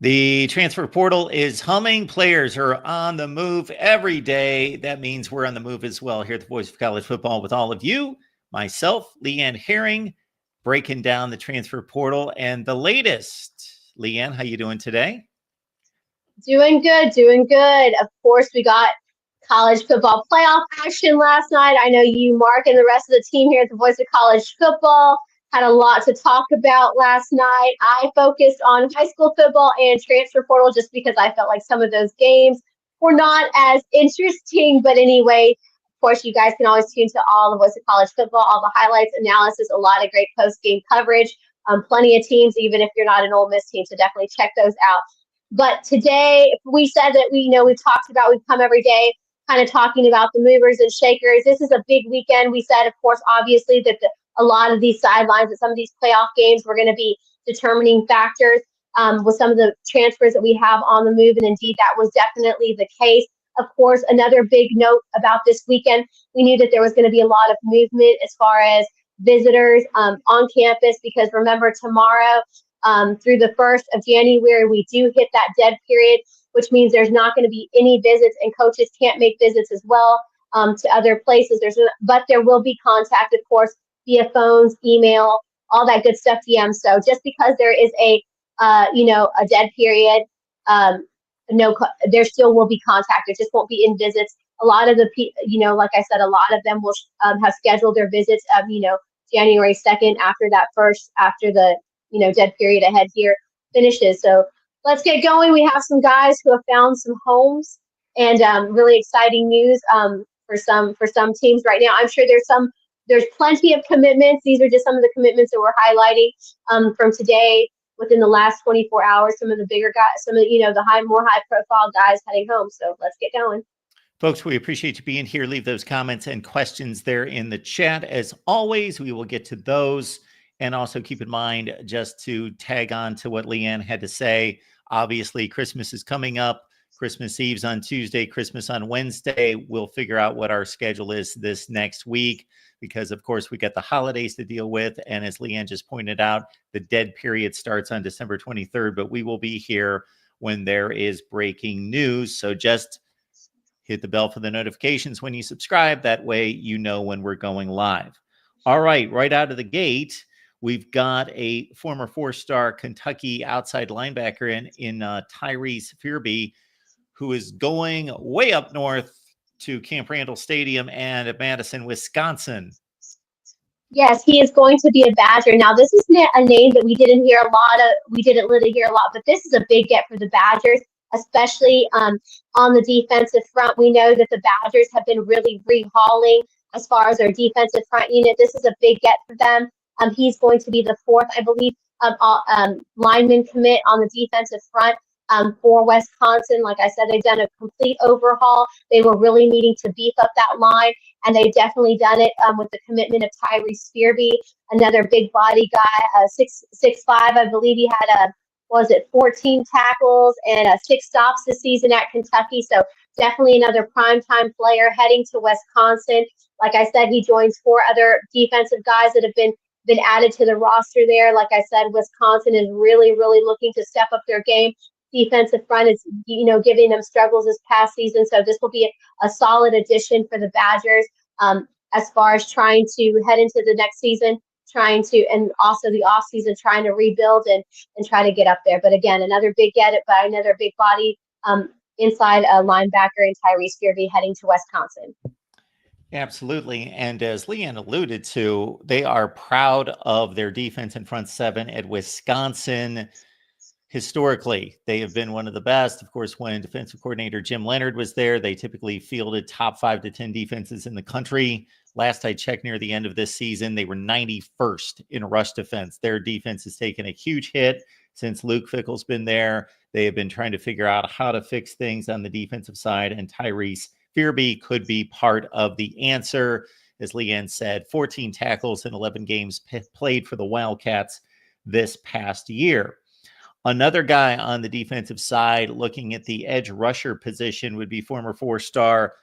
The transfer portal is humming. Players are on the move every day. That means we're on the move as well here at the Voice of College Football with all of you. Myself, Leanne Herring, breaking down the transfer portal and the latest. Leanne, how you doing today? Doing good, doing good. Of course, we got college football playoff action last night. I know you, Mark, and the rest of the team here at the Voice of College Football had a lot to talk about last night. I focused on high school football and transfer portal just because I felt like some of those games were not as interesting. But anyway, of course, you guys can always tune to all the Voice of College Football, all the highlights, analysis, a lot of great post-game coverage. Plenty of teams, even if you're not an Ole Miss team, so definitely check those out. But today, we said that we've talked about, we've come every day kind of talking about the movers and shakers. This is a big weekend. We said, of course, obviously, that a lot of these sidelines, that some of these playoff games were going to be determining factors with some of the transfers that we have on the move. And indeed, that was definitely the case. Of course, another big note about this weekend, we knew that there was going to be a lot of movement as far as visitors on campus, because remember, tomorrow, through the 1st of January, we do hit that dead period, which means there's not going to be any visits, and coaches can't make visits as well to other places. But there will be contact, of course, via phones, email, all that good stuff, DM. So just because there is a dead period, there still will be contact. There just won't be in visits. A lot of the like I said, a lot of them will have scheduled their visits January 2nd after the dead period ahead here finishes. So let's get going. We have some guys who have found some homes, and really exciting news for some teams right now. I'm sure there's plenty of commitments. These are just some of the commitments that we're highlighting from today within the last 24 hours. Some of the bigger guys, some of the more high profile guys heading home. So let's get going. Folks, we appreciate you being here. Leave those comments and questions there in the chat. As always, we will get to those. And also keep in mind, just to tag on to what Leanne had to say, obviously Christmas is coming up. Christmas Eve's on Tuesday, Christmas on Wednesday. We'll figure out what our schedule is this next week because, of course, we got the holidays to deal with. And as Leanne just pointed out, the dead period starts on December 23rd, but we will be here when there is breaking news. So just hit the bell for the notifications when you subscribe. That way you know when we're going live. All right out of the gate, we've got a former 4-star Kentucky outside linebacker in Tyrese Furby, who is going way up north to Camp Randall Stadium and at Madison, Wisconsin. Yes, he is going to be a Badger. Now, this is a name that we didn't really hear a lot, but this is a big get for the Badgers, especially on the defensive front. We know that the Badgers have been really rehauling as far as their defensive front unit. This is a big get for them. He's going to be the 4th, I believe, lineman commit on the defensive front for Wisconsin. Like I said, they've done a complete overhaul. They were really needing to beef up that line, and they've definitely done it with the commitment of Tyrese Furby, another big body guy, 6'5", I believe he had 14 tackles and 6 stops this season at Kentucky. So definitely another primetime player heading to Wisconsin. Like I said, he joins 4 other defensive guys that have been added to the roster there. Like I said, Wisconsin is really, really looking to step up their game. Defensive front is, giving them struggles this past season. So this will be a solid addition for the Badgers as far as trying to head into the next season, and also the off season, trying to rebuild and try to get up there. But again, another big get it by another big body inside linebacker in Tyrese Furby heading to Wisconsin. Absolutely. And as Leanne alluded to, they are proud of their defense in front seven at Wisconsin. Historically, they have been one of the best. Of course, when defensive coordinator Jim Leonhard was there, they typically fielded top 5 to 10 defenses in the country. Last I checked, near the end of this season, they were 91st in rush defense. Their defense has taken a huge hit since Luke Fickell's been there. They have been trying to figure out how to fix things on the defensive side, and Tyrese Furby could be part of the answer. As Leanne said, 14 tackles in 11 games played for the Wildcats this past year. Another guy on the defensive side looking at the edge rusher position would be former 4-star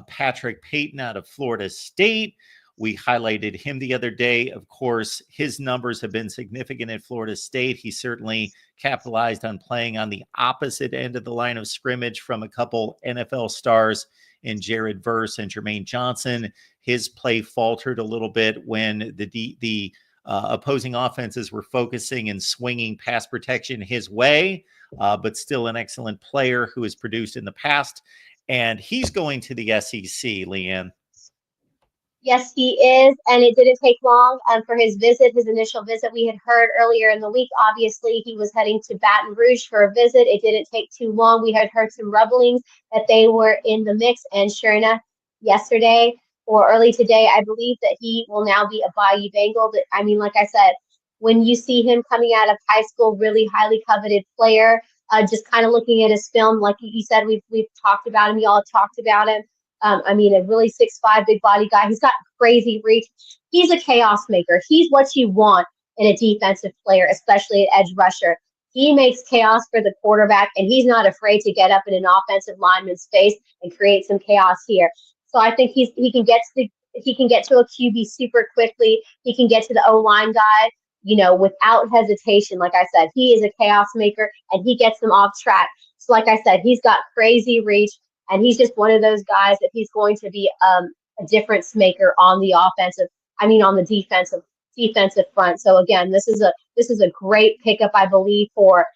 Patrick Pyton out of Florida State. We highlighted him the other day. Of course, his numbers have been significant at Florida State. He certainly capitalized on playing on the opposite end of the line of scrimmage from a couple NFL stars in Jared Verse and Jermaine Johnson. His play faltered a little bit when the opposing offenses were focusing and swinging pass protection his way, but still an excellent player who has produced in the past. And he's going to the SEC, Leanne. Yes, he is, and it didn't take long for his initial visit. We had heard earlier in the week, obviously, he was heading to Baton Rouge for a visit. It didn't take too long. We had heard some rumblings that they were in the mix, and sure enough, yesterday or early today, I believe that he will now be a Bayou Bengal. I mean, like I said, when you see him coming out of high school, really highly coveted player, just kind of looking at his film, like you said, we've talked about him. Y'all talked about him. I mean, a really 6'5", big body guy. He's got crazy reach. He's a chaos maker. He's what you want in a defensive player, especially an edge rusher. He makes chaos for the quarterback, and he's not afraid to get up in an offensive lineman's face and create some chaos here. So I think he can get to a QB super quickly. He can get to the O-line guy, without hesitation. Like I said, he is a chaos maker, and he gets them off track. So like I said, he's got crazy reach. And he's just one of those guys that he's going to be a difference maker on the defensive front. So again, this is a great pickup, I believe, for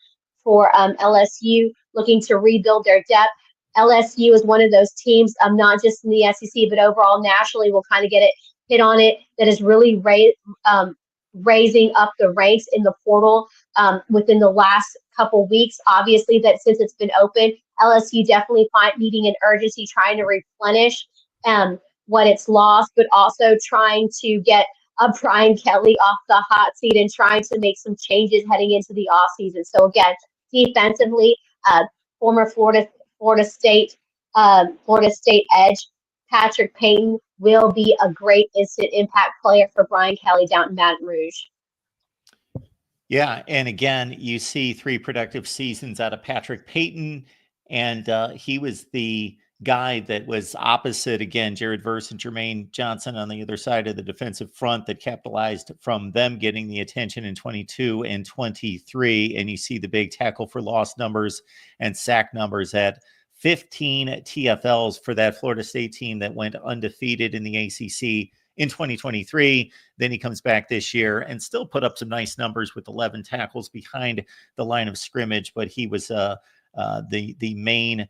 LSU looking to rebuild their depth. LSU is one of those teams, not just in the SEC, but overall nationally, we'll kind of hit on it, that is really raising up the ranks in the portal within the last couple weeks. Obviously, that since it's been open, LSU definitely needing an urgency, trying to replenish what it's lost, but also trying to get Brian Kelly off the hot seat and trying to make some changes heading into the offseason. So again, defensively, former Florida State edge Patrick Pyton will be a great instant impact player for Brian Kelly down in Baton Rouge. Yeah, and again, you see 3 productive seasons out of Patrick Pyton, and he was the guy that was opposite, again, Jared Verse and Jermaine Johnson on the other side of the defensive front that capitalized from them getting the attention in 22 and 23. And you see the big tackle for loss numbers and sack numbers at 15 TFLs for that Florida State team that went undefeated in the ACC in 2023. Then he comes back this year and still put up some nice numbers with 11 tackles behind the line of scrimmage, but he was the main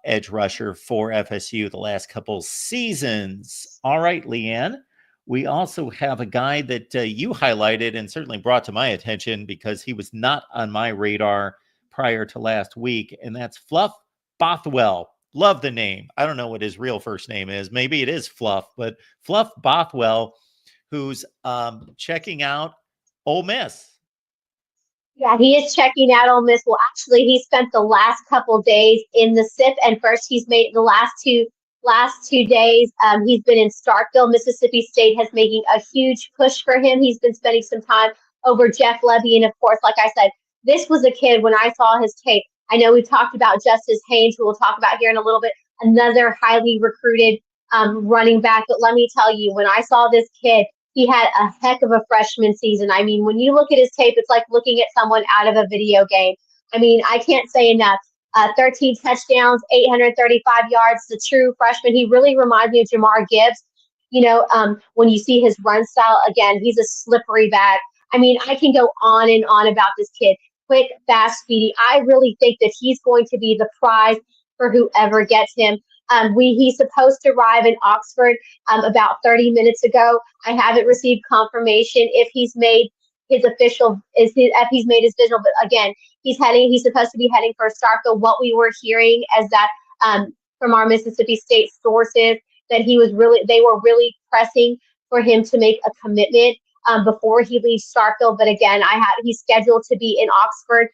edge rusher for FSU the last couple seasons. All right, Leanne, we also have a guy that you highlighted and certainly brought to my attention because he was not on my radar prior to last week, and that's Fluff Bothwell. Love the name. I don't know what his real first name is. Maybe it is Fluff, but Fluff Bothwell, who's checking out Ole Miss. Yeah, he is checking out Ole Miss. Well, actually, he spent the last couple days in the SIP, and first he's made the last two days. He's been in Starkville. Mississippi State has making a huge push for him. He's been spending some time over Jeff Levy, and of course, like I said, this was a kid when I saw his tape. I know we talked about Justice Haynes, who we'll talk about here in a little bit, another highly recruited running back. But let me tell you, when I saw this kid, he had a heck of a freshman season. I mean, when you look at his tape, it's like looking at someone out of a video game. I mean, I can't say enough. 13 touchdowns, 835 yards, the true freshman. He really reminds me of Jamar Gibbs. When you see his run style, again, he's a slippery back. I mean, I can go on and on about this kid. Quick, fast, speedy. I really think that he's going to be the prize for whoever gets him. He's supposed to arrive in Oxford about 30 minutes ago. I haven't received confirmation if he's made his official, if he's made his visual, but again, he's supposed to be heading for Starkville. What we were hearing is that from our Mississippi State sources, that they were really pressing for him to make a commitment before he leaves Starkville. But again, he's scheduled to be in Oxford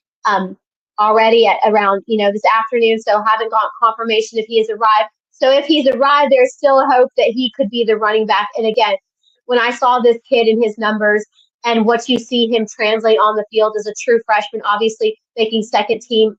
already at around this afternoon, so haven't got confirmation if he has arrived. So if he's arrived, there's still a hope that he could be the running back. And again, when I saw this kid and his numbers and what you see him translate on the field as a true freshman, obviously making second team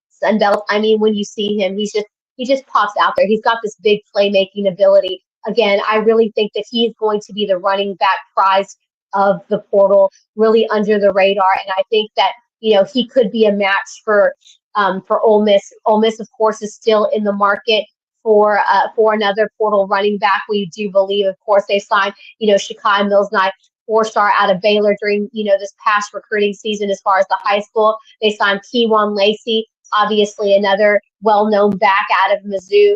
Sun Belt. I mean, when you see him, he just pops out there. He's got this big playmaking ability. again, I really think that he's going to be the running back prize of the portal, really under the radar. And I think that, he could be a match for Ole Miss. Ole Miss, of course, is still in the market for another portal running back. We do believe, of course, they signed, Shakai Mills-Knight, 4-star out of Baylor during, this past recruiting season as far as the high school. They signed Keywan Lacey, obviously another well-known back out of Mizzou.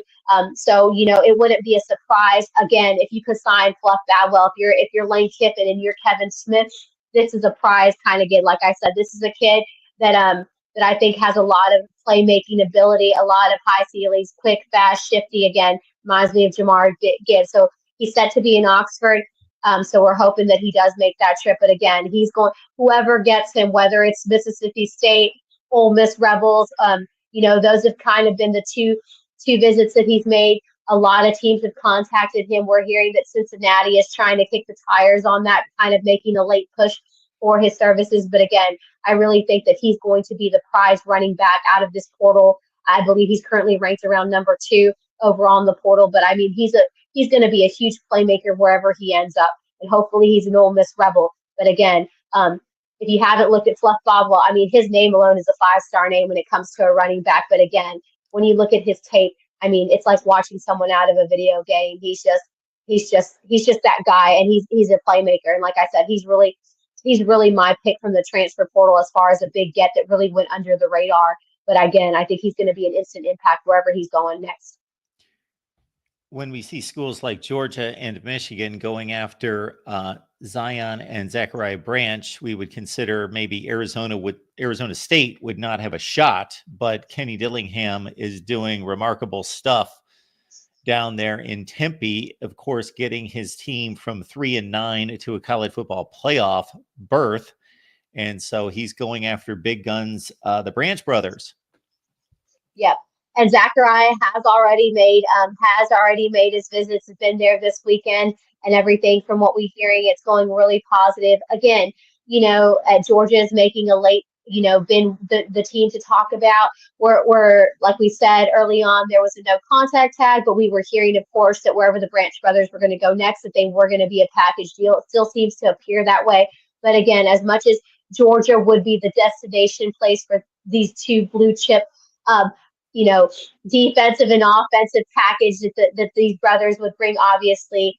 So, it wouldn't be a surprise, again, if you could sign Fluff Blackwell, if you're Lane Kiffin and you're Kevin Smith, this is a prize kind of kid. Like I said, this is a kid that I think has a lot of playmaking ability, a lot of high ceilings, quick, fast, shifty. Again, reminds me of Jamar Gibbs. So he's set to be in Oxford. So we're hoping that he does make that trip. But again, whoever gets him, whether it's Mississippi State, Ole Miss Rebels, those have kind of been the two visits that he's made. A lot of teams have contacted him. We're hearing that Cincinnati is trying to kick the tires on that, kind of making a late push for his services. But again, I really think that he's going to be the prize running back out of this portal. I believe he's currently ranked around number 2 overall in the portal. But I mean, he's going to be a huge playmaker wherever he ends up. And hopefully he's an Ole Miss Rebel. But again, if you haven't looked at Fluff Blackwell, I mean, his name alone is a 5-star name when it comes to a running back. But again, when you look at his tape, I mean, it's like watching someone out of a video game. He's just that guy, and he's a playmaker. And like I said, he's really my pick from the transfer portal as far as a big get that really went under the radar. But again, I think he's going to be an instant impact wherever he's going next. When we see schools like Georgia and Michigan going after Zion and Zachariah Branch, we would consider maybe Arizona State would not have a shot, but Kenny Dillingham is doing remarkable stuff down there in Tempe, of course, getting his team from 3-9 to a college football playoff berth. And so he's going after big guns, the Branch brothers. Yep. And Zachariah has already made his visits, has been there this weekend and everything. From what we're hearing, it's going really positive. Again, Georgia is making a late, been the team to talk about. We're like we said early on, there was a no contact tag, but we were hearing, of course, that wherever the Branch brothers were going to go next, that they were going to be a package deal. It still seems to appear that way. But again, as much as Georgia would be the destination place for these two blue chip defensive and offensive package that these brothers would bring, obviously,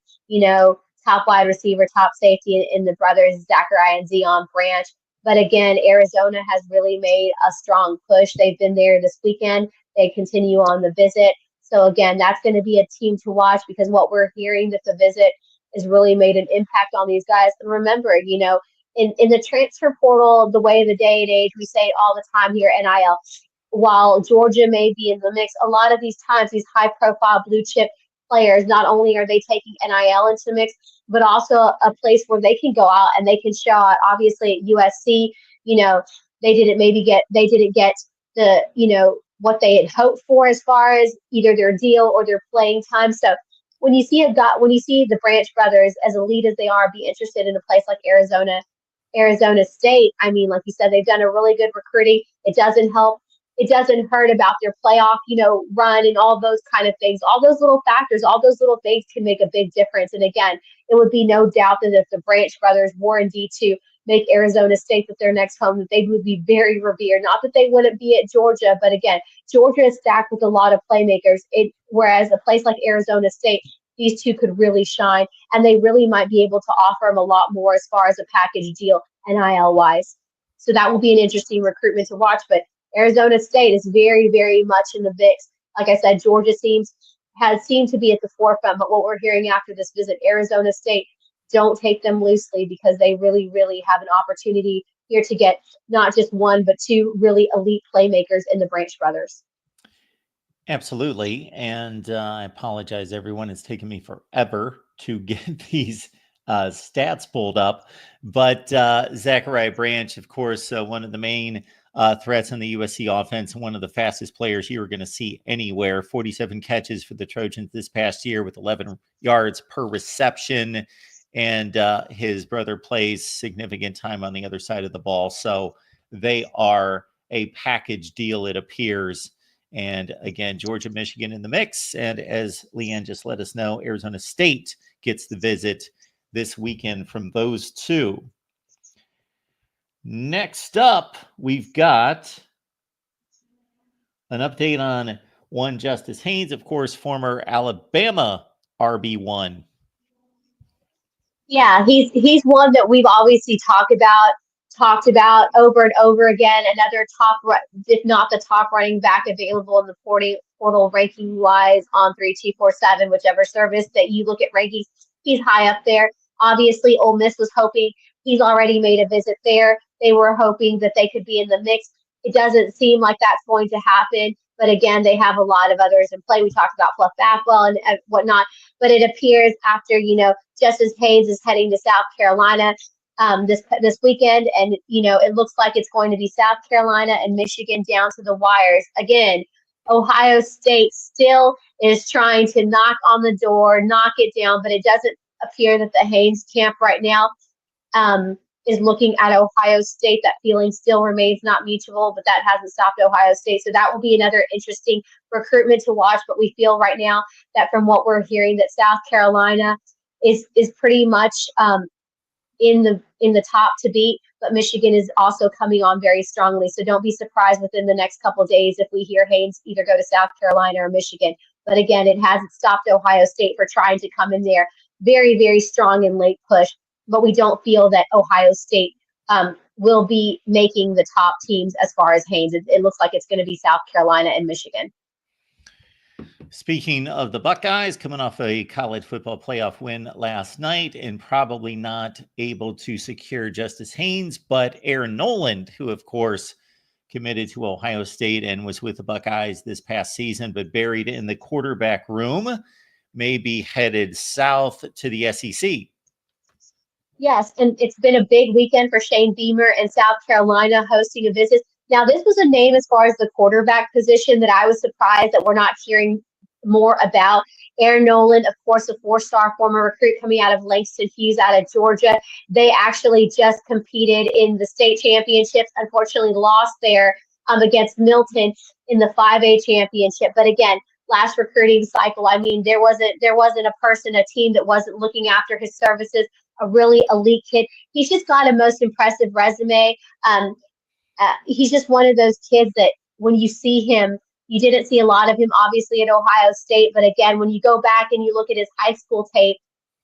top wide receiver, top safety in the brothers, Zachariah and Zion Branch. But again, Arizona has really made a strong push. They've been there this weekend. They continue on the visit. So again, that's going to be a team to watch, because what we're hearing that the visit has really made an impact on these guys. And remember, in the transfer portal, the way of the day and age, we say it all the time here, NIL. While Georgia may be in the mix, a lot of these times, these high-profile blue-chip players, not only are they taking NIL into the mix, but also a place where they can go out and they can show out. Obviously, at USC, they didn't get the, what they had hoped for as far as either their deal or their playing time. So when you see the Branch brothers, as elite as they are, be interested in a place like Arizona State, I mean, like you said, they've done a really good recruiting. It doesn't hurt about their playoff, run and all those kind of things. All those little factors, all those little things can make a big difference. And again, it would be no doubt that if the Branch brothers were indeed to make Arizona State their next home, that they would be very revered. Not that they wouldn't be at Georgia, but again, Georgia is stacked with a lot of playmakers. Whereas a place like Arizona State, these two could really shine, and they really might be able to offer them a lot more as far as a package deal, NIL-wise. So that will be an interesting recruitment to watch. But Arizona State is very, very much in the mix. Like I said, Georgia has seemed to be at the forefront, but what we're hearing after this visit, Arizona State, don't take them loosely, because they really, really have an opportunity here to get not just one, but two really elite playmakers in the Branch brothers. Absolutely. And I apologize, everyone. It's taken me forever to get these stats pulled up. But Zachariah Branch, of course, one of the main threats on the USC offense, one of the fastest players you were going to see anywhere. 47 catches for the Trojans this past year with 11 yards per reception. And his brother plays significant time on the other side of the ball. So they are a package deal, it appears. And again, Georgia, Michigan in the mix. And as Leanne just let us know, Arizona State gets the visit this weekend from those two. Next up, we've got an update on one Justice Haynes, of course, former Alabama RB1. Yeah, he's one that we've obviously talked about over and over again. Another top, if not the top running back available in the portal ranking wise on 3247, whichever service that you look at rankings, he's high up there. Obviously, Ole Miss was hoping, he's already made a visit there. They were hoping that they could be in the mix. It doesn't seem like that's going to happen. But again, they have a lot of others in play. We talked about Fluff Blackwell and whatnot. But it appears after, Justice Haynes is heading to South Carolina this weekend. And, it looks like it's going to be South Carolina and Michigan down to the wires. Again, Ohio State still is trying to knock on the door, knock it down. But it doesn't appear that the Haynes camp right now is looking at Ohio State. That feeling still remains not mutual, but that hasn't stopped Ohio State. So that will be another interesting recruitment to watch. But we feel right now that from what we're hearing that South Carolina is pretty much in the top to beat, but Michigan is also coming on very strongly. So don't be surprised within the next couple of days if we hear Haynes either go to South Carolina or Michigan. But again, it hasn't stopped Ohio State for trying to come in there very, very strong and late push. But we don't feel that Ohio State will be making the top teams as far as Haynes. It looks like it's going to be South Carolina and Michigan. Speaking of the Buckeyes, coming off a college football playoff win last night and probably not able to secure Justice Haynes, but Aaron Nolan, who, of course, committed to Ohio State and was with the Buckeyes this past season, but buried in the quarterback room, may be headed south to the SEC. Yes, and it's been a big weekend for Shane Beamer in South Carolina hosting a visit. Now, this was a name as far as the quarterback position that I was surprised that we're not hearing more about. Aaron Nolan, of course, a four-star former recruit coming out of Langston Hughes out of Georgia. They actually just competed in the state championships, unfortunately lost there against Milton in the 5A championship. But again, last recruiting cycle, I mean, there wasn't a team that wasn't looking after his services. A really elite kid. He's just got a most impressive resume. He's just one of those kids that when you see him, you didn't see a lot of him, obviously, at Ohio State. But again, when you go back and you look at his high school tape,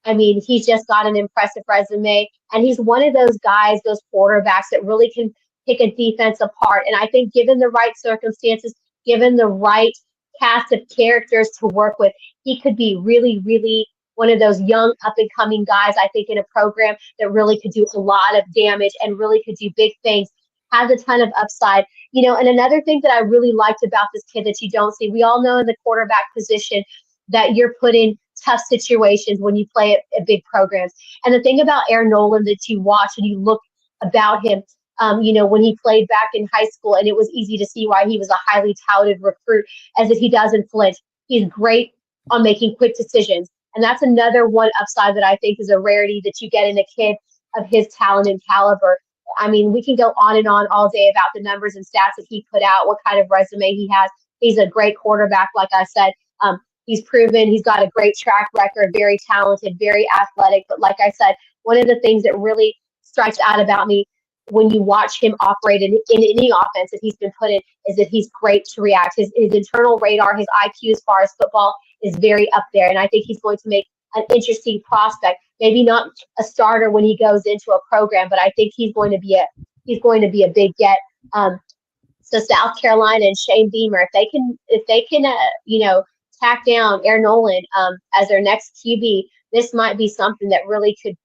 I mean, he's just got an impressive resume. And he's one of those guys, those quarterbacks that really can pick a defense apart. And I think given the right circumstances, given the right cast of characters to work with, he could be really, really one of those young up-and-coming guys, I think, in a program that really could do a lot of damage and really could do big things, has a ton of upside. And another thing that I really liked about this kid that you don't see, we all know in the quarterback position that you're put in tough situations when you play at big programs. And the thing about Aaron Nolan that you watch and you look about him, when he played back in high school, and it was easy to see why he was a highly touted recruit, as if he doesn't flinch. He's great on making quick decisions. And that's another one upside that I think is a rarity that you get in a kid of his talent and caliber. I mean, we can go on and on all day about the numbers and stats that he put out, what kind of resume he has. He's a great quarterback, like I said. He's proven he's got a great track record, very talented, very athletic. But like I said, one of the things that really strikes out about me when you watch him operate in any offense that he's been put in is that he's great to react. His internal radar, his IQ as far as football is very up there. And I think he's going to make an interesting prospect. Maybe not a starter when he goes into a program, but I think he's going to be a big get. So South Carolina and Shane Beamer, if they can tack down Aaron Nolan as their next QB, this might be something that really could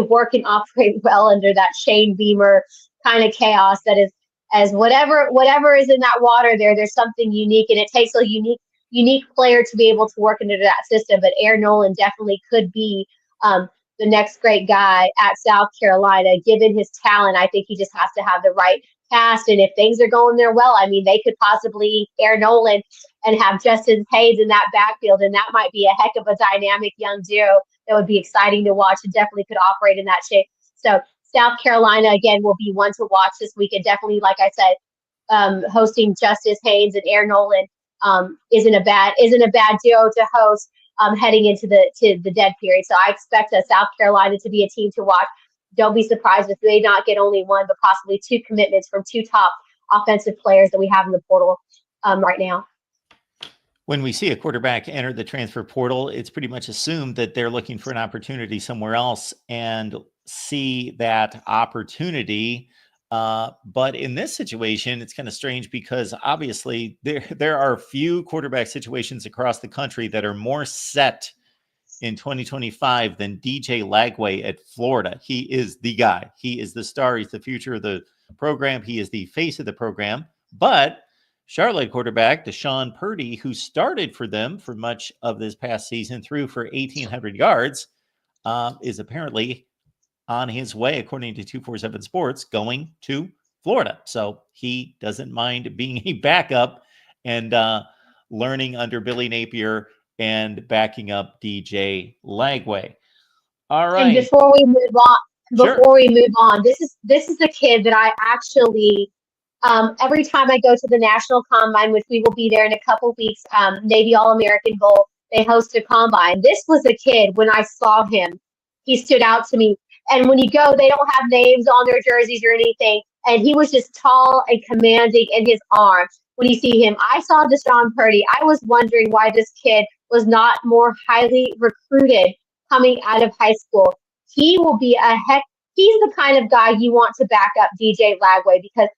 work and operate well under that Shane Beamer kind of chaos that is, as whatever is in that water there's something unique, and it takes a unique player to be able to work into that system. But Aaron Nolan definitely could be the next great guy at South Carolina, given his talent. I think he just has to have the right cast, and if things are going there well, I mean, they could possibly Aaron Nolan and have Justice Haynes in that backfield, and that might be a heck of a dynamic young duo that would be exciting to watch and definitely could operate in that shape. So South Carolina, again, will be one to watch this weekend. Definitely, like I said, hosting Justice Haynes and Aaron Nolan isn't a bad duo to host heading into the dead period. So I expect South Carolina to be a team to watch. Don't be surprised if they not get only one, but possibly two commitments from two top offensive players that we have in the portal right now. When we see a quarterback enter the transfer portal, it's pretty much assumed that they're looking for an opportunity somewhere else and see that opportunity. But in this situation, it's kind of strange because obviously there are few quarterback situations across the country that are more set in 2025 than DJ Lagway at Florida. He is the guy. He is the star. He's the future of the program. He is the face of the program. But Charlotte quarterback Deshawn Pie, who started for them for much of this past season, threw for 1,800 yards, is apparently on his way, according to 247 Sports, going to Florida. So he doesn't mind being a backup and learning under Billy Napier and backing up DJ Lagway. All right. And before we move on, this is the kid that I actually every time I go to the National Combine, which we will be there in a couple weeks, Navy All-American Bowl, they host a combine. This was a kid, when I saw him, he stood out to me. And when you go, they don't have names on their jerseys or anything. And he was just tall and commanding in his arm. When you see him, I saw Deshawn Pie. I was wondering why this kid was not more highly recruited coming out of high school. He will be he's the kind of guy you want to back up DJ Lagway because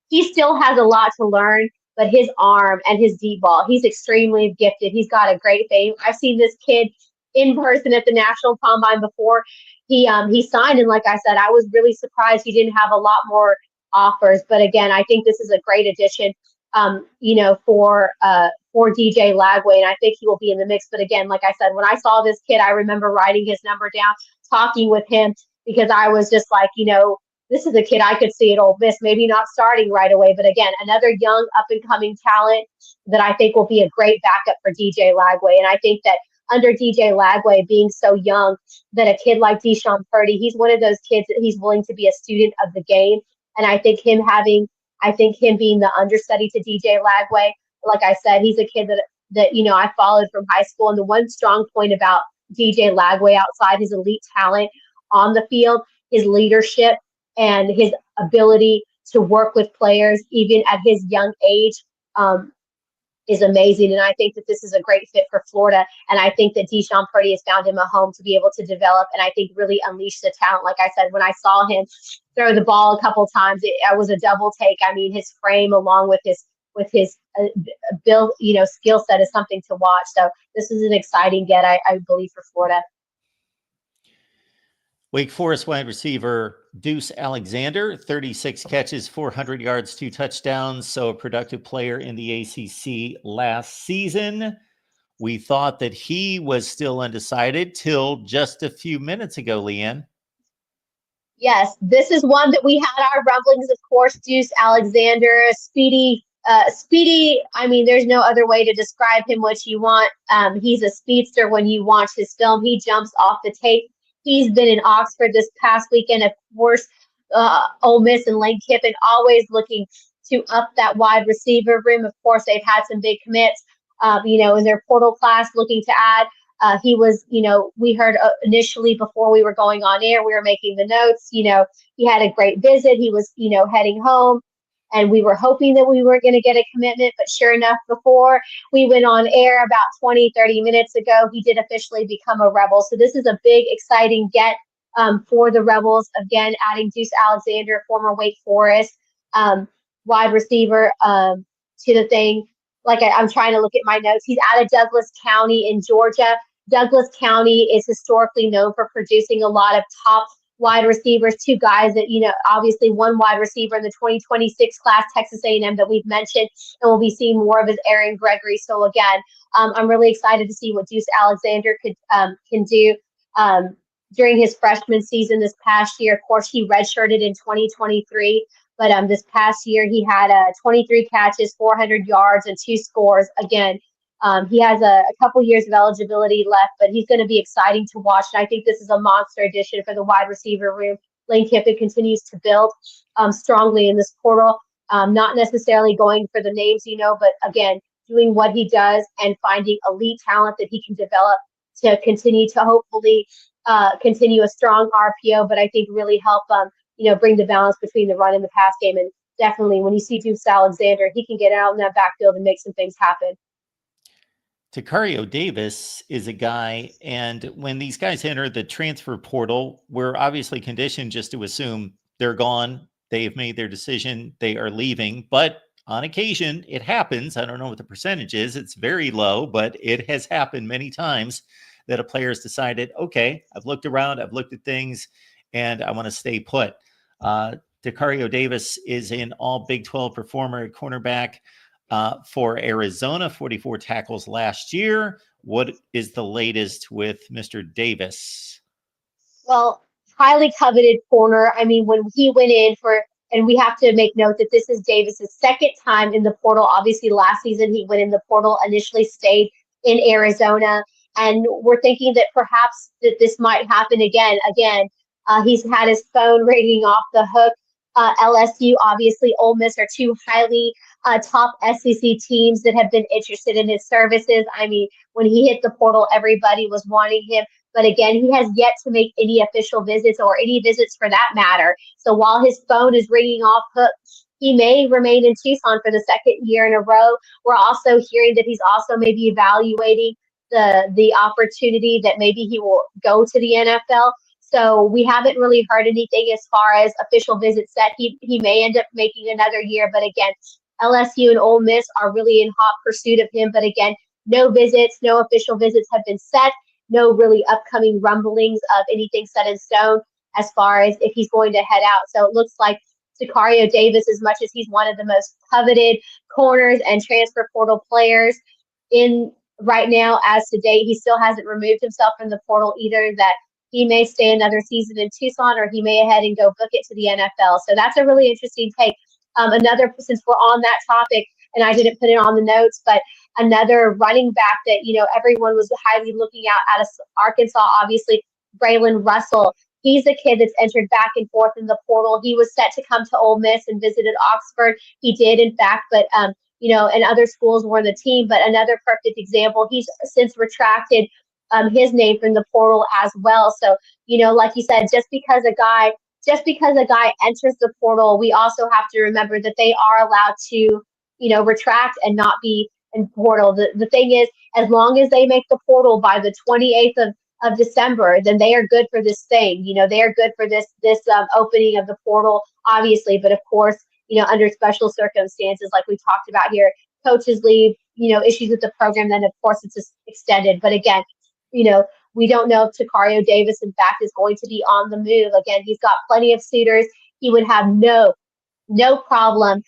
he still has a lot to learn, but his arm and his deep ball, he's extremely gifted. He's got a great fame. I've seen this kid in person at the National Combine before. He signed, and like I said, I was really surprised he didn't have a lot more offers. But again, I think this is a great addition, for DJ Lagway, and I think he will be in the mix. But again, like I said, when I saw this kid, I remember writing his number down, talking with him, because I was just like, this is a kid I could see at Ole Miss, maybe not starting right away, but again, another young up-and-coming talent that I think will be a great backup for DJ Lagway. And I think that under DJ Lagway being so young, that a kid like Deshawn Pie, he's one of those kids that he's willing to be a student of the game. And I think him being the understudy to DJ Lagway, like I said, he's a kid that I followed from high school. And the one strong point about DJ Lagway, outside his elite talent on the field, his leadership and his ability to work with players, even at his young age, is amazing. And I think that this is a great fit for Florida. And I think that Deshawn Pie has found him a home to be able to develop and I think really unleash the talent. Like I said, when I saw him throw the ball a couple times, it was a double take. I mean, his frame along with his build, skill set is something to watch. So this is an exciting get, I believe, for Florida. Wake Forest wide receiver Duce Alexander, 36 catches, 400 yards, 2 touchdowns. So a productive player in the ACC last season. We thought that he was still undecided till just a few minutes ago, Leanne. Yes, this is one that we had our rumblings, of course. Duce Alexander, speedy. I mean, there's no other way to describe him what you want. He's a speedster when you watch his film. He jumps off the tape. He's been in Oxford this past weekend. Of course, Ole Miss and Lane Kiffin always looking to up that wide receiver room. Of course, they've had some big commits, in their portal class looking to add. He was, we heard initially before we were going on air, we were making the notes, he had a great visit. He was, heading home. And we were hoping that we were going to get a commitment, but sure enough, before we went on air about 20, 30 minutes ago, he did officially become a Rebel. So this is a big, exciting get for the Rebels. Again, adding Duce Alexander, former Wake Forest wide receiver to the thing. Like I'm trying to look at my notes. He's out of Douglas County in Georgia. Douglas County is historically known for producing a lot of top wide receivers, 2 guys that, obviously one wide receiver in the 2026 class, Texas A&M, that we've mentioned, and we'll be seeing more of as Aaron Gregory. So again, I'm really excited to see what Duce Alexander can do during his freshman season this past year. Of course, he redshirted in 2023, but this past year he had 23 catches, 400 yards, and 2 scores. Again, he has a couple years of eligibility left, but he's going to be exciting to watch. And I think this is a monster addition for the wide receiver room. Lane Kiffin continues to build strongly in this portal, not necessarily going for the names, but again, doing what he does and finding elite talent that he can develop to continue to hopefully continue a strong RPO, but I think really help bring the balance between the run and the pass game. And definitely when you see Duce Alexander, he can get out in that backfield and make some things happen. Diario Davis is a guy, and when these guys enter the transfer portal, we're obviously conditioned just to assume they're gone. They've made their decision. They are leaving. But on occasion, it happens. I don't know what the percentage is. It's very low, but it has happened many times that a player has decided, okay, I've looked around, I've looked at things, and I want to stay put. Diario Davis is an all Big 12 performer at cornerback for Arizona, 44 tackles last year. What is the latest with Mr. Davis? Well, highly coveted corner. I mean, when he went in and we have to make note that this is Davis's second time in the portal. Obviously, last season he went in the portal, initially stayed in Arizona, and we're thinking that perhaps that this might happen again. He's had his phone ringing off the hook. LSU, obviously, Ole Miss are two highly top SEC teams that have been interested in his services. I mean, when he hit the portal, everybody was wanting him. But again, he has yet to make any official visits or any visits for that matter. So while his phone is ringing off hook, he may remain in Tucson for the second year in a row. We're also hearing that he's also maybe evaluating the opportunity that maybe he will go to the NFL. So we haven't really heard anything as far as official visits set. He may end up making another year. But again, LSU and Ole Miss are really in hot pursuit of him. But again, no visits, no official visits have been set. No really upcoming rumblings of anything set in stone as far as if he's going to head out. So it looks like Diario Davis, as much as he's one of the most coveted corners and transfer portal players in right now as to date, he still hasn't removed himself from the portal either, that he may stay another season in Tucson or he may head and go book it to the NFL. So that's a really interesting take. Since we're on that topic, and I didn't put it on the notes, but another running back that, everyone was highly looking out of Arkansas, obviously, Braylon Russell. He's a kid that's entered back and forth in the portal. He was set to come to Ole Miss and visited Oxford. He did, in fact, but, and other schools were in the team. But another perfect example, he's since retracted his name from the portal as well. So, like you said, just because a guy enters the portal, we also have to remember that they are allowed to, retract and not be in portal. The thing is, as long as they make the portal by the 28th of December, then they are good for this thing. They are good for this opening of the portal, obviously. But of course, under special circumstances, like we talked about here, coaches leave, issues with the program, then of course it's just extended. But again, we don't know if Diario Davis, in fact, is going to be on the move. Again, he's got plenty of suitors. He would have no problem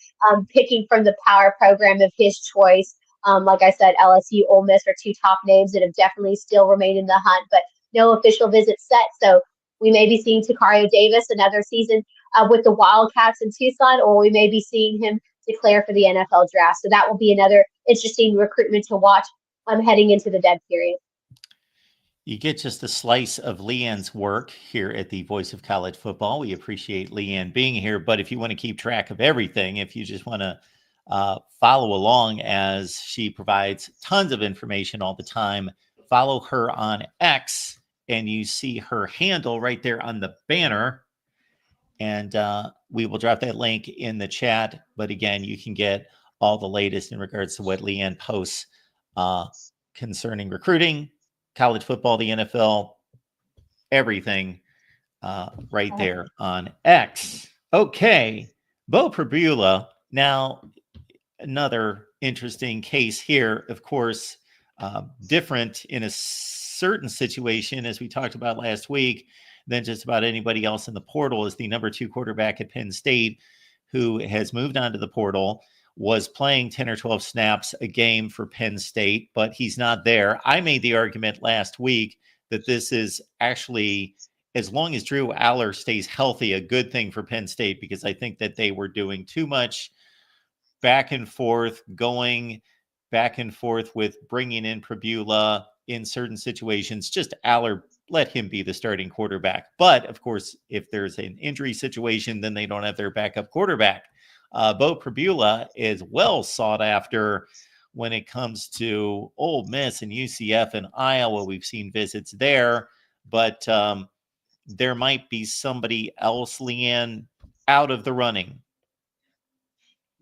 picking from the power program of his choice. Like I said, LSU, Ole Miss are two top names that have definitely still remained in the hunt, but no official visit set. So we may be seeing Diario Davis another season with the Wildcats in Tucson, or we may be seeing him declare for the NFL draft. So that will be another interesting recruitment to watch heading into the dead period. You get just a slice of Leanne's work here at the Voice of College Football. We appreciate Leanne being here, but if you want to keep track of everything, if you just want to follow along as she provides tons of information all the time, follow her on X, and you see her handle right there on the banner. And we will drop that link in the chat. But again, you can get all the latest in regards to what Leanne posts concerning recruiting, college football, the NFL, everything right there on X. Okay, Bo Prula. Now, another interesting case here, of course, different in a certain situation, as we talked about last week, than just about anybody else in the portal, is the number 2 quarterback at Penn State, who has moved on to the portal, was playing 10 or 12 snaps a game for Penn State, but he's not there. I made the argument last week that this is actually, as long as Drew Aller stays healthy, a good thing for Penn State, because I think that they were doing too much back and forth, going back and forth with bringing in Prula in certain situations. Just Aller, let him be the starting quarterback. But of course, if there's an injury situation, then they don't have their backup quarterback. Bo Prula is well sought after when it comes to Ole Miss and UCF and Iowa. We've seen visits there, but there might be somebody else, Leanne, out of the running.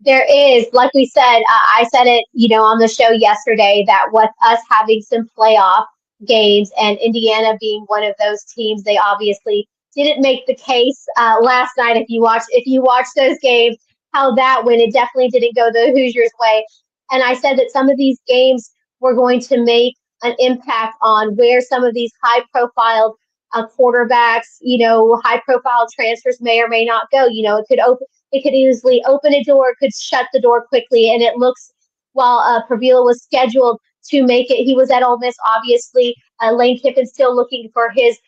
There is, like we said, I said it, on the show yesterday, that with us having some playoff games and Indiana being one of those teams, they obviously didn't make the case last night. If you watch those games, how that went, it definitely didn't go the Hoosiers' way. And I said that some of these games were going to make an impact on where some of these high-profile quarterbacks, high-profile transfers may or may not go. It could easily open a door, could shut the door quickly. And it looks, while Prula was scheduled to make it, he was at Ole Miss, obviously. Lane Kiffin's still looking for his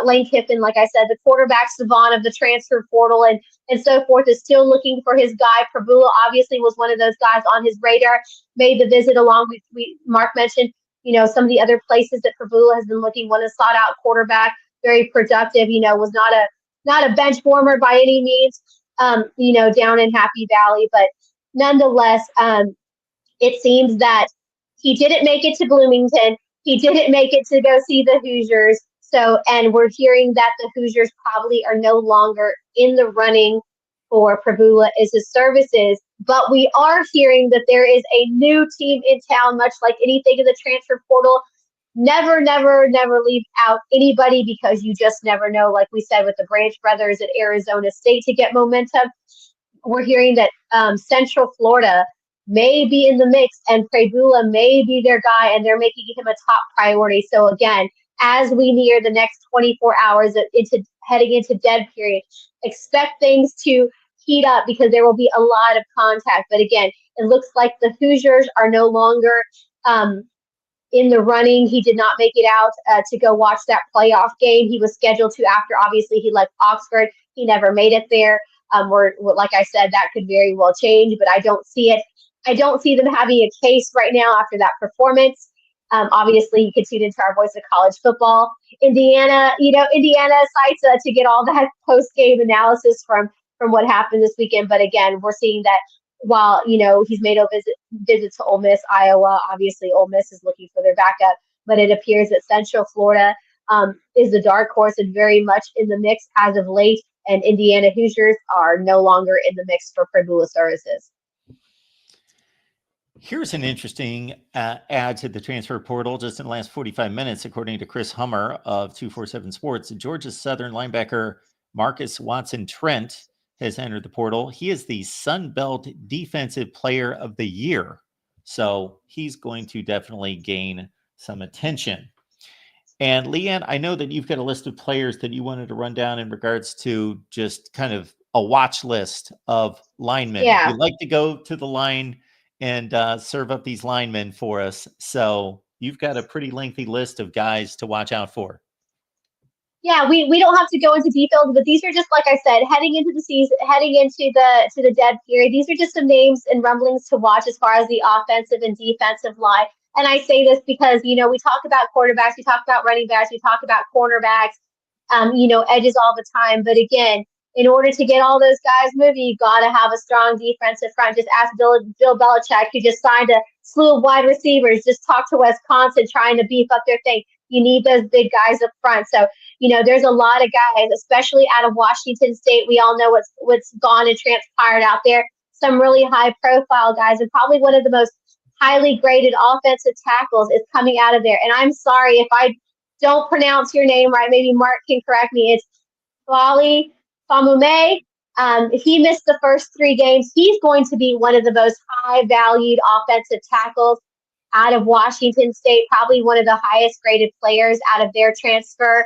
Lane Kiffin, like I said, the quarterback savant of the transfer portal and so forth, is still looking for his guy. Prula obviously was one of those guys on his radar, made the visit along with, Mark mentioned, some of the other places that Prula has been looking. One, a sought out quarterback, very productive, was not a bench warmer by any means. Down in Happy Valley. But nonetheless, it seems that he didn't make it to Bloomington. He didn't make it to go see the Hoosiers. So, and we're hearing that the Hoosiers probably are no longer in the running for Prula as his services. But we are hearing that there is a new team in town, much like anything in the transfer portal. Never, never, never leave out anybody, because you just never know. Like we said with the Branch brothers at Arizona State to get momentum, we're hearing that Central Florida may be in the mix and Prula may be their guy, and they're making him a top priority. So again, as we near the next 24 hours heading into dead period, expect things to heat up because there will be a lot of contact. But again, it looks like the Hoosiers are no longer in the running. He did not make it out to go watch that playoff game. He was scheduled to after, obviously, he left Oxford. He never made it there. Like I said, that could very well change, but I don't see it. I don't see them having a case right now after that performance. Obviously, you can tune into our Voice of College Football. Indiana sites to get all that post-game analysis from what happened this weekend. But again, we're seeing that while, he's made a visit to Ole Miss, Iowa, obviously Ole Miss is looking for their backup, but it appears that Central Florida is the dark horse and very much in the mix as of late, and Indiana Hoosiers are no longer in the mix for Prula services. Here's an interesting add to the transfer portal just in the last 45 minutes, according to Chris Hummer of 247 Sports. Georgia Southern linebacker Marcus Watson Trent has entered the portal. He is the Sun Belt Defensive Player of the Year. So he's going to definitely gain some attention. And Leanne, I know that you've got a list of players that you wanted to run down in regards to just kind of a watch list of linemen. Yeah. You'd like to go to the line and serve up these linemen for us. So you've got a pretty lengthy list of guys to watch out for. Yeah, we don't have to go into details, but these are just, like I said, heading into the season, heading into the dead period. These are just some names and rumblings to watch as far as the offensive and defensive line. And I say this because, we talk about quarterbacks, we talk about running backs, we talk about cornerbacks, edges all the time. But again, in order to get all those guys moving, you got to have a strong defensive front. Just ask Bill Belichick, who just signed a slew of wide receivers. Just talk to Wisconsin trying to beef up their thing. You need those big guys up front. So, there's a lot of guys, especially out of Washington State. We all know what's gone and transpired out there. Some really high-profile guys, and probably one of the most highly graded offensive tackles is coming out of there. And I'm sorry if I don't pronounce your name right. Maybe Mark can correct me. It's Fali Famume. He missed the first 3 games. He's going to be one of the most high-valued offensive tackles out of Washington State, probably one of the highest graded players out of their transfers,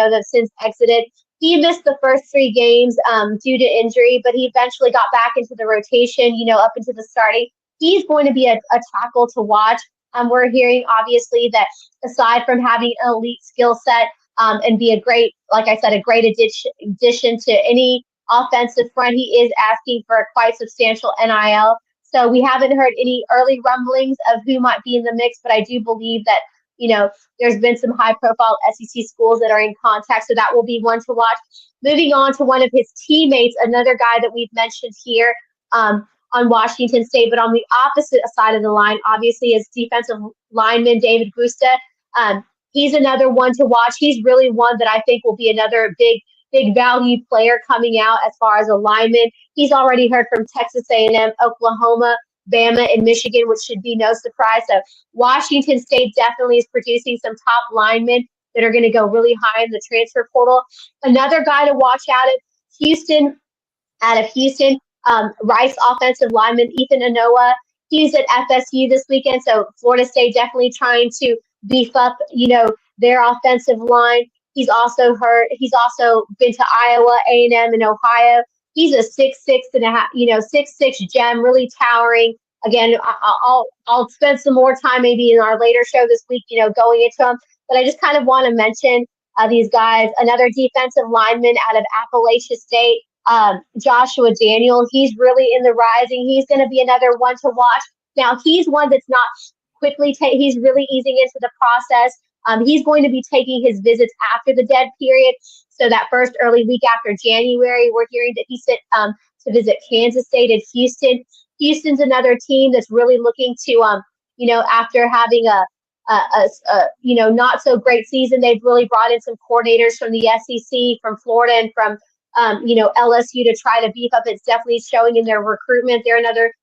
that since exited. He missed the first 3 games due to injury, but he eventually got back into the rotation, up into the starting. He's going to be a tackle to watch. We're hearing, obviously, that aside from having an elite skill set and be a great addition to any offensive front, he is asking for a quite substantial NIL. So we haven't heard any early rumblings of who might be in the mix, but I do believe that, there's been some high-profile SEC schools that are in contact, so that will be one to watch. Moving on to one of his teammates, another guy that we've mentioned here on on Washington State. But on the opposite side of the line, obviously, is defensive lineman David Gusta. He's another one to watch. He's really one that I think will be another big value player coming out as far as a lineman. He's already heard from Texas A&M, Oklahoma, Bama, and Michigan, which should be no surprise. So Washington State definitely is producing some top linemen that are going to go really high in the transfer portal. Another guy to watch out of Houston, Rice offensive lineman Ethan Anoa. He's at FSU this weekend, so Florida State definitely trying to beef up, their offensive line. He's also been to Iowa, A&M, and Ohio. He's a 6'6" gem, really towering. Again, I'll spend some more time maybe in our later show this week, going into him. But I just kind of want to mention these guys. Another defensive lineman out of Appalachia State, Joshua Daniel. He's really in the rising. He's going to be another one to watch. Now, he's one that's not quickly. He's really easing into the process. He's going to be taking his visits after the dead period. So that first early week after January, we're hearing that he's set to visit Kansas State and Houston. Houston's another team that's really looking to, after having a not so great season, they've really brought in some coordinators from the SEC, from Florida, and from, LSU to try to beef up. It's definitely showing in their recruitment. They're another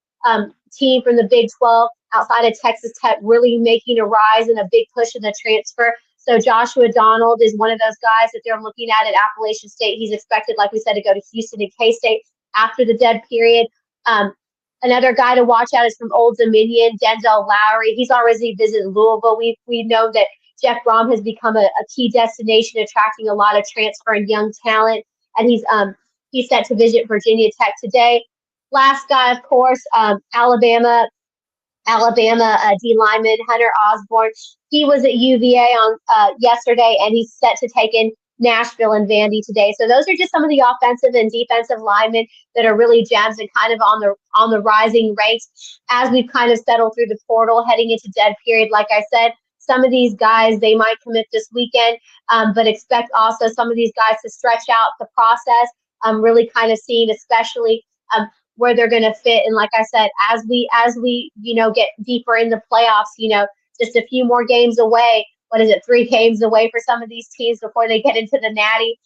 team from the Big 12 outside of Texas Tech, really making a rise and a big push in the transfer. So Joshua Donald is one of those guys that they're looking at Appalachian State. He's expected, like we said, to go to Houston and K-State after the dead period. Another guy to watch out is from Old Dominion, Denzel Lowry. He's already visited Louisville. We know that Jeff Brom has become a key destination, attracting a lot of transfer and young talent. And he's set to visit Virginia Tech today. Last guy, of course, Alabama D lineman Hunter Osborne. He was at UVA on yesterday, and he's set to take in Nashville and Vandy today. So those are just some of the offensive and defensive linemen that are really gems and kind of on the rising ranks as we've kind of settled through the portal heading into dead period. Like I said, some of these guys, they might commit this weekend, but expect also some of these guys to stretch out the process. Really kind of seeing especially where they're going to fit. And like I said, as we get deeper in the playoffs, just a few more games away. What is it, 3 games away for some of these teams before they get into the Natty?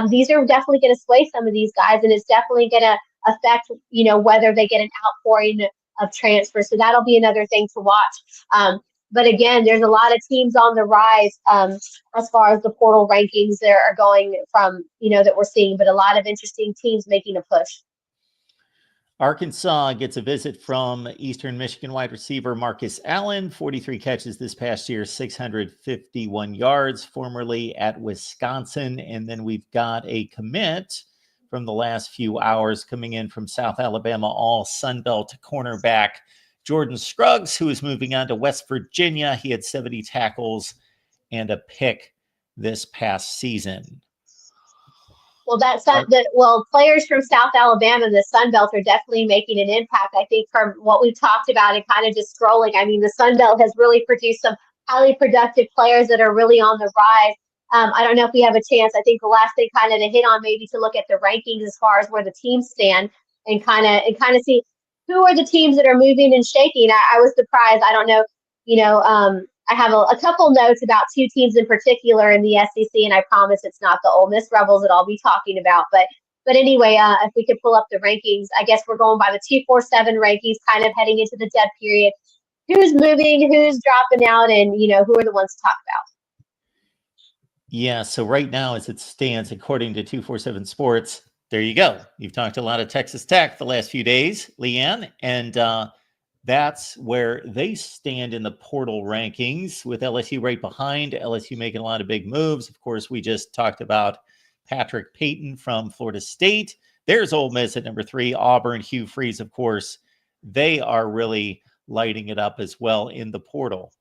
These are definitely going to sway some of these guys, and it's definitely going to affect, whether they get an outpouring of transfer. So that'll be another thing to watch. But again, there's a lot of teams on the rise as far as the portal rankings that are going from, that we're seeing, but a lot of interesting teams making a push. Arkansas gets a visit from Eastern Michigan wide receiver Marcus Allen, 43 catches this past year, 651 yards, formerly at Wisconsin. And then we've got a commit from the last few hours coming in from South Alabama, all Sunbelt cornerback Jordan Scruggs, who is moving on to West Virginia. He had 70 tackles and a pick this past season. Well, players from South Alabama, the Sun Belt, are definitely making an impact. I think from what we've talked about and kind of just scrolling, I mean, the Sun Belt has really produced some highly productive players that are really on the rise. I don't know if we have a chance. I think the last thing kind of to hit on maybe to look at the rankings as far as where the teams stand and kind of see who are the teams that are moving and shaking. I was surprised. I don't know, I have a couple notes about 2 teams in particular in the SEC, and I promise it's not the Ole Miss Rebels that I'll be talking about. But anyway, if we could pull up the rankings, I guess we're going by the 247 rankings, kind of heading into the dead period. Who's moving, who's dropping out, and who are the ones to talk about? Yeah, so right now, as it stands, according to 247 Sports, there you go. You've talked a lot of Texas Tech the last few days, Leanne, and that's where they stand in the portal rankings, with LSU right behind. LSU making a lot of big moves. Of course, we just talked about Patrick Pyton from Florida State. There's Ole Miss at number 3. Auburn, Hugh Freeze, of course. They are really lighting it up as well in the portal.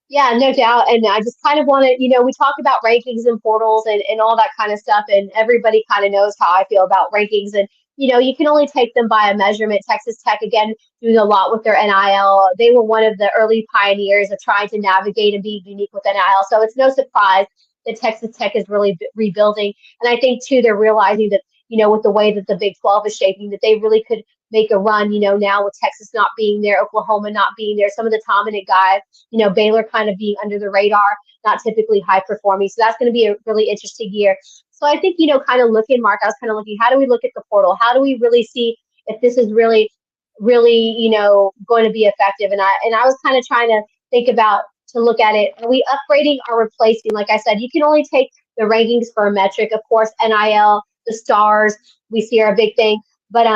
Yeah, no doubt. And I just kind of want to, we talk about rankings and portals and all that kind of stuff. And everybody kind of knows how I feel about rankings. And you can only take them by a measurement. Texas Tech, again, doing a lot with their NIL. They were one of the early pioneers of trying to navigate and be unique with NIL. So it's no surprise that Texas Tech is really rebuilding. And I think, too, they're realizing that with the way that the Big 12 is shaping, that they really could make a run, now with Texas not being there, Oklahoma not being there, some of the dominant guys, Baylor kind of being under the radar, not typically high performing. So that's going to be a really interesting year. So I think, kind of looking, Mark, I was kind of looking, how do we look at the portal? How do we really see if this is really, going to be effective? And I was kind of trying to think about, to look at it, are we upgrading or replacing? Like I said, you can only take the rankings for a metric. Of course, NIL, the stars we see are a big thing, but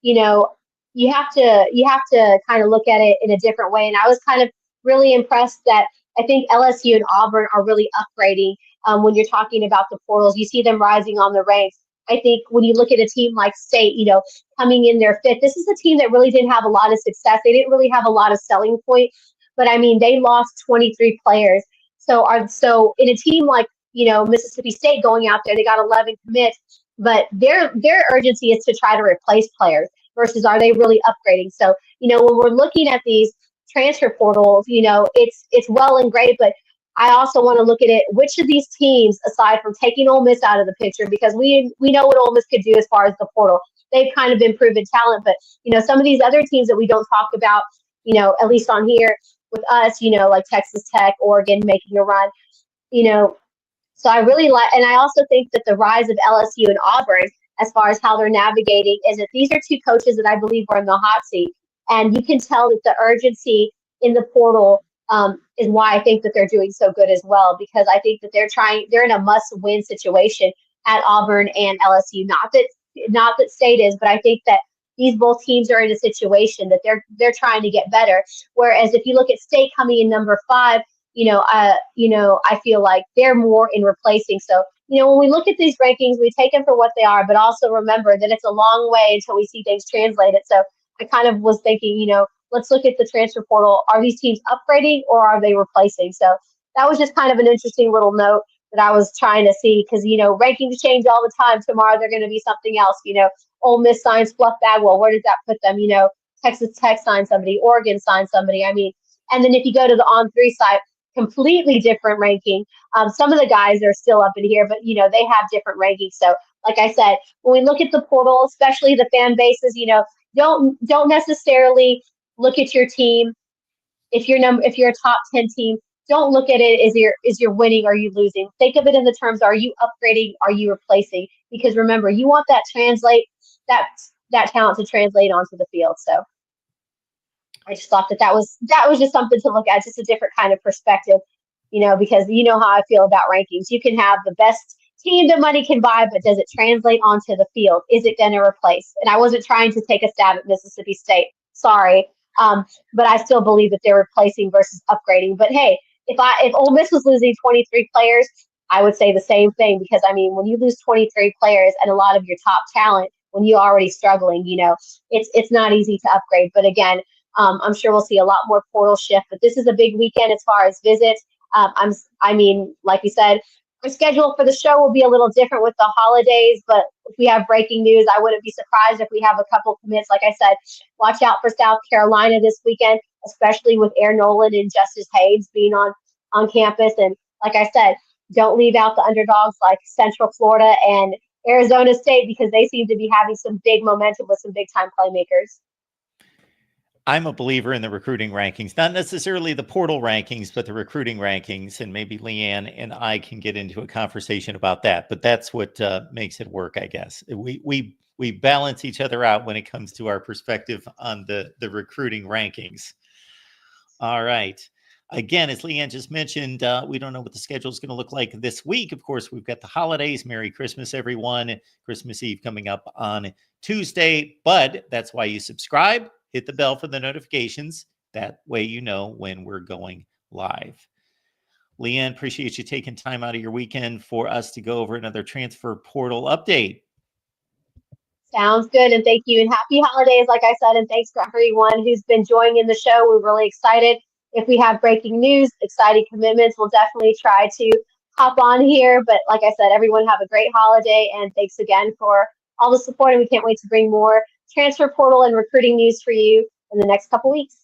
you have to kind of look at it in a different way. And I was kind of really impressed that I think LSU and Auburn are really upgrading when you're talking about the portals. You see them rising on the ranks. I think when you look at a team like State, coming in their fifth, this is a team that really didn't have a lot of success. They didn't really have a lot of selling point, but I mean, they lost 23 players. So in a team like, Mississippi State going out there, they got 11 commits, but their urgency is to try to replace players versus are they really upgrading? So, when we're looking at these transfer portals, it's well and great, but I also want to look at it, which of these teams, aside from taking Ole Miss out of the picture, because we know what Ole Miss could do as far as the portal. They've kind of been proven talent, but, some of these other teams that we don't talk about, at least on here with us, like Texas Tech, Oregon making a run, so I really like, and I also think that the rise of LSU and Auburn, as far as how they're navigating, is that these are two coaches that I believe are in the hot seat. And you can tell that the urgency in the portal is why I think that they're doing so good as well, because I think that they're in a must-win situation at Auburn and LSU. Not that State is, but I think that these both teams are in a situation that they're trying to get better. Whereas if you look at State coming in number 5, I feel like they're more in replacing. So, when we look at these rankings, we take them for what they are, but also remember that it's a long way until we see things translated. So I kind of was thinking, let's look at the transfer portal. Are these teams upgrading or are they replacing? So that was just kind of an interesting little note that I was trying to see because, rankings change all the time. Tomorrow they're going to be something else. Ole Miss signs Fluff Blackwell. Where does that put them? Texas Tech signs somebody, Oregon signs somebody. I mean, and then if you go to the On3 site, completely different ranking. Some of the guys are still up in here, but they have different rankings. So, like I said, when we look at the portal, especially the fan bases, don't necessarily look at your team. If you're a top 10 team, don't look at it as you're winning or you losing. Think of it in the terms: are you upgrading? Are you replacing? Because remember, you want that talent to translate onto the field. So. I just thought that was just something to look at, just a different kind of perspective, because how I feel about rankings. You can have the best team that money can buy, but does it translate onto the field? Is it going to replace? And I wasn't trying to take a stab at Mississippi State. Sorry. But I still believe that they're replacing versus upgrading. But hey, if Ole Miss was losing 23 players, I would say the same thing because, I mean, when you lose 23 players and a lot of your top talent, when you're already struggling, it's not easy to upgrade. But again, I'm sure we'll see a lot more portal shift, but this is a big weekend as far as visits. Like we said, our schedule for the show will be a little different with the holidays, but if we have breaking news, I wouldn't be surprised if we have a couple commits. Like I said, watch out for South Carolina this weekend, especially with Air Nolan and Justice Haynes being on campus. And like I said, don't leave out the underdogs like Central Florida and Arizona State because they seem to be having some big momentum with some big-time playmakers. I'm a believer in the recruiting rankings, not necessarily the portal rankings, but the recruiting rankings. And maybe Leanne and I can get into a conversation about that. But that's what makes it work, I guess. We balance each other out when it comes to our perspective on the recruiting rankings. All right. Again, as Leanne just mentioned, we don't know what the schedule is going to look like this week. Of course, we've got the holidays. Merry Christmas, everyone. Christmas Eve coming up on Tuesday. But that's why you subscribe. Hit the bell for the notifications. That way you know when we're going live. Leanne, appreciate you taking time out of your weekend for us to go over another transfer portal update. Sounds good. And thank you. And happy holidays, like I said. And thanks to everyone who's been joining the show. We're really excited. If we have breaking news, exciting commitments, we'll definitely try to hop on here. But like I said, everyone have a great holiday. And thanks again for all the support. And we can't wait to bring more transfer portal and recruiting news for you in the next couple weeks.